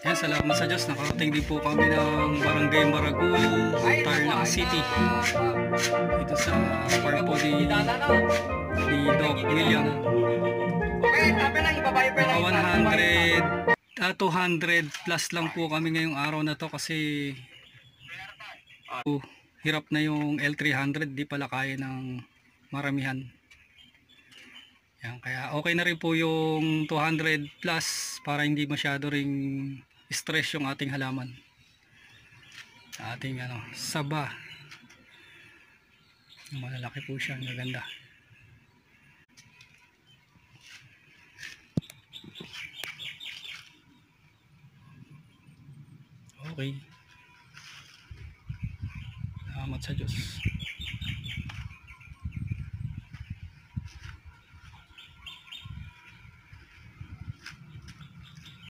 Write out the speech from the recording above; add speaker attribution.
Speaker 1: Yan, salamat sa Diyos. Nakarating din po kami ng Barangay Maragul, Tarlac City. Dito sa park po ni Doc William. Mga 200 plus lang po kami ngayong araw na to kasi hirap na yung L300, di pala kaya ng maramihan. Yan, kaya okay na rin po yung 200 plus para hindi masyado ring stress yung ating halaman. Ating saba. Malalaki po siya, maganda. Okay. Salamat sa Diyos.